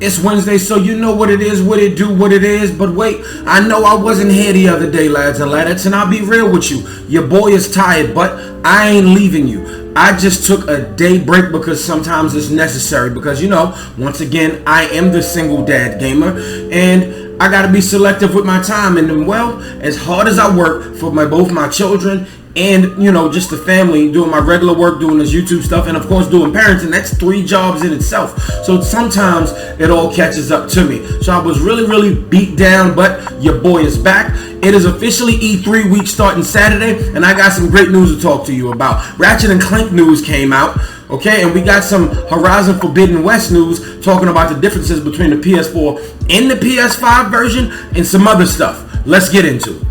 It's Wednesday, so you know what it is, what it do, what it is. But wait, I know I wasn't here the other day, lads and ladettes, and I'll be real with you. Your boy is tired, but I ain't leaving you. I just took a day break because sometimes it's necessary. Because, you know, once again, I am the single dad gamer, and I gotta be selective with my time. And well, as hard as I work for both my children and, you know, just the family, doing my regular work, doing this YouTube stuff, and of course doing parenting, that's 3 jobs in itself. So sometimes it all catches up to me. So I was really beat down, but your boy is back. It is officially E3 week starting Saturday, and I got some great news to talk to you about. Ratchet and Clank news came out, okay, and we got some Horizon Forbidden West news talking about the differences between the PS4 and the PS5 version and some other stuff. Let's get into it.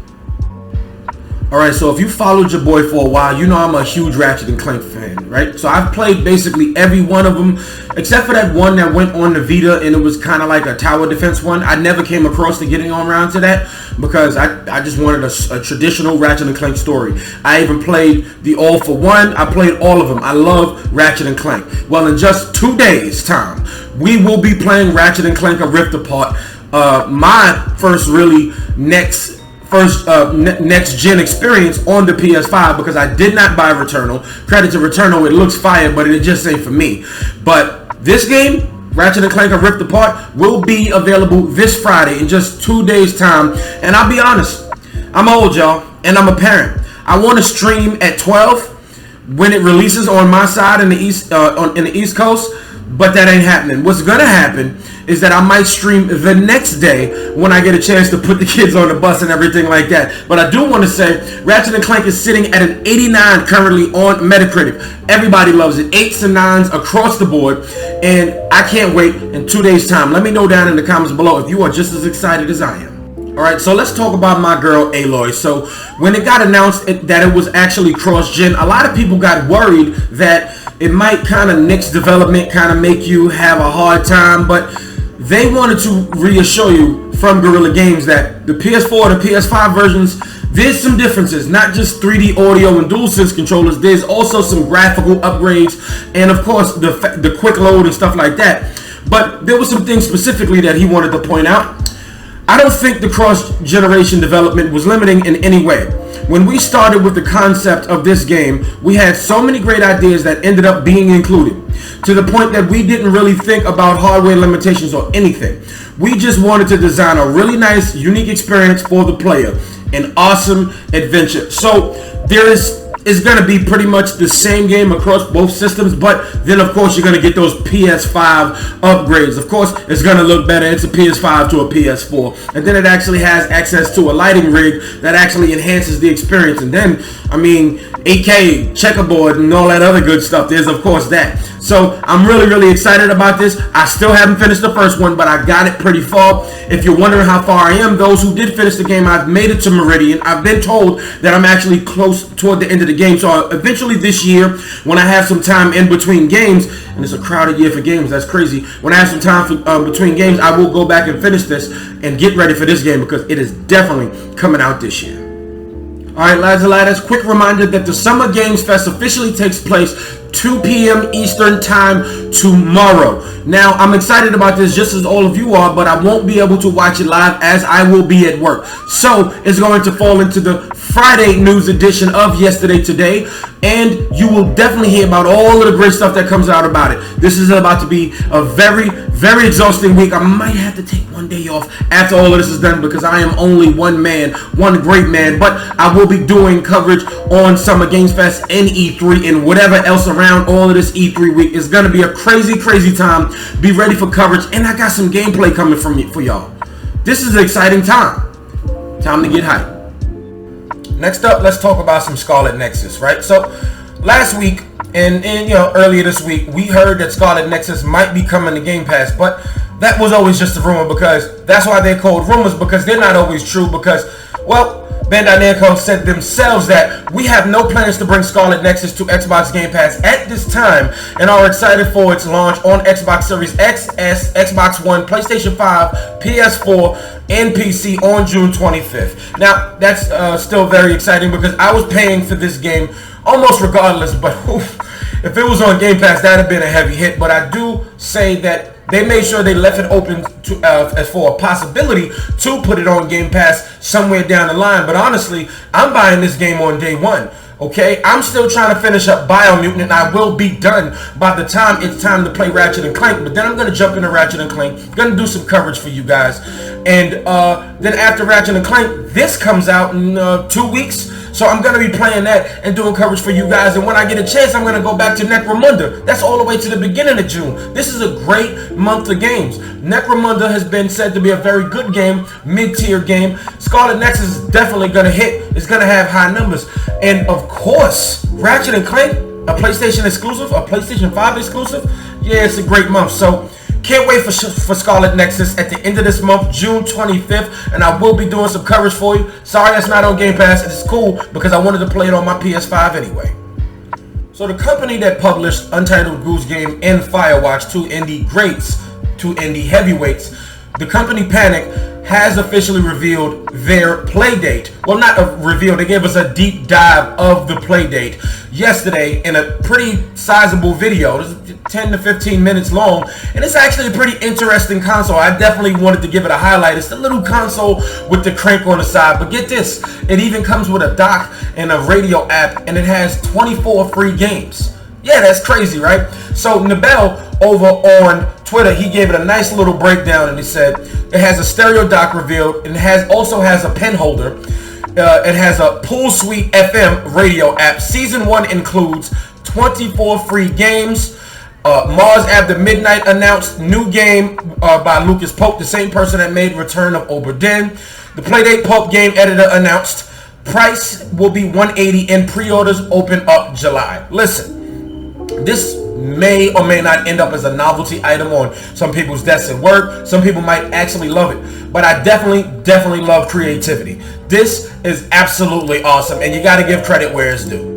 Alright, so if you followed your boy for a while, you know I'm a huge Ratchet and Clank fan, right? So I've played basically every one of them, except for that one that went on the Vita, and it was kind of like a tower defense one. I never came across to getting on around to that, because I just wanted a traditional Ratchet and Clank story. I even played the All for One. I played all of them. I love Ratchet and Clank. Well, in just 2 days' time, we will be playing Ratchet and Clank: A Rift Apart. My first really next gen experience on the PS5, because I did not buy Returnal. Credit to Returnal, it looks fire, but it just ain't for me. But this game, Ratchet and Clank: A Rift Apart, will be available this Friday in just 2 days' time. And I'll be honest, I'm old, y'all, and I'm a parent. I want to stream at 12 when it releases on my side in the East Coast, but that ain't happening. What's gonna happen is that I might stream the next day when I get a chance to put the kids on the bus and everything like that. But I do want to say Ratchet and Clank is sitting at an 89 currently on Metacritic. Everybody loves it. 8s and 9s across the board. And I can't wait in 2 days' time. Let me know down in the comments below if you are just as excited as I am. Alright, so let's talk about my girl Aloy. So when it got announced that it was actually cross-gen, a lot of people got worried that it might kind of nix development, kind of make you have a hard time, but they wanted to reassure you from Guerrilla Games that the PS4 and the PS5 versions, there's some differences, not just 3D audio and DualSense controllers. There's also some graphical upgrades and of course the quick load and stuff like that. But there were some things specifically that he wanted to point out. I don't think the cross-generation development was limiting in any way. When we started with the concept of this game, we had so many great ideas that ended up being included, to the point that we didn't really think about hardware limitations or anything. We just wanted to design a really nice, unique experience for the player, an awesome adventure. So there is going to be pretty much the same game across both systems, but then of course you're going to get those PS5 upgrades. Of course it's going to look better. It's a PS5 to a PS4, and then it actually has access to a lighting rig that actually enhances the experience. And then, I mean, 8K checkerboard and all that other good stuff. There's of course that. So I'm really excited about this. I still haven't finished the first one, but I got it pretty far. If you're wondering how far I am, those who did finish the game, I've made it to Meridian. I've been told that I'm actually close toward the end of the game. So eventually this year, when I have some time in between games, and it's a crowded year for games, that's crazy. When I have some time for, between games, I will go back and finish this and get ready for this game, because it is definitely coming out this year. Alright, lads and ladders, quick reminder that the Summer Games Fest officially takes place 2 p.m. Eastern Time tomorrow. Now, I'm excited about this just as all of you are, but I won't be able to watch it live as I will be at work. So, it's going to fall into the Friday news edition of Yesterday Today, and you will definitely hear about all of the great stuff that comes out about it. This is about to be a very exhausting week. I might have to take one day off after all of this is done, because I am only one man, one great man, but I will be doing coverage on Summer Games Fest and E3 and whatever else around all of this E3 week. It's going to be a crazy time. Be ready for coverage, and I got some gameplay coming from me for y'all. This is an exciting time. Time to get hyped. Next up, let's talk about some Scarlet Nexus, right? So, last week, and you know, earlier this week, we heard that Scarlet Nexus might be coming to Game Pass, but that was always just a rumor, because that's why they're called rumors, because they're not always true, because, well, Bandai Namco said themselves that we have no plans to bring Scarlet Nexus to Xbox Game Pass at this time, and are excited for its launch on Xbox Series X, S, Xbox One, PlayStation 5, PS4, and PC on June 25th. Now, that's still very exciting, because I was paying for this game almost regardless, but if it was on Game Pass, that would have been a heavy hit. But I do say that They made sure they left it open to as for a possibility to put it on Game Pass somewhere down the line. But honestly, I'm buying this game on day one. Okay, I'm still trying to finish up Biomutant, and I will be done by the time it's time to play Ratchet and Clank. But then I'm going to jump into Ratchet and Clank, going to do some coverage for you guys. And then after Ratchet and Clank, this comes out in 2 weeks. So I'm going to be playing that and doing coverage for you guys. And when I get a chance, I'm going to go back to Necromunda. That's all the way to the beginning of June. This is a great month of games. Necromunda has been said to be a very good game, mid-tier game. Scarlet Nexus is definitely going to hit. It's going to have high numbers. And of course, Ratchet and Clank, a PlayStation exclusive, a PlayStation 5 exclusive. Yeah, it's a great month. So can't wait for Scarlet Nexus at the end of this month, June 25th, and I will be doing some coverage for you. Sorry that's not on Game Pass. It's cool because I wanted to play it on my PS5 anyway. So the company that published Untitled Goose Game and Firewatch, two indie greats, two indie heavyweights, the company Panic has officially revealed their play date. Well, not revealed, they gave us a deep dive of the play date yesterday in a pretty sizable video. It's 10 to 15 minutes long, and it's actually a pretty interesting console. I definitely wanted to give it a highlight. It's the little console with the crank on the side, but get this, it even comes with a dock and a radio app, and it has 24 free games. Yeah, that's crazy, right? So Nabel over on Twitter, he gave it a nice little breakdown, and he said it has a stereo dock revealed, and it also has a pen holder. It has a Pool Suite FM radio app. Season 1 includes 24 free games. Mars After Midnight announced new game by Lucas Pope, the same person that made Return of Obra Dinn. The Playdate Pope game editor announced price will be $180 and pre-orders open up July. Listen, this may or may not end up as a novelty item on some people's desks at work. Some people might actually love it, but I definitely love creativity. This is absolutely awesome, and you got to give credit where it's due.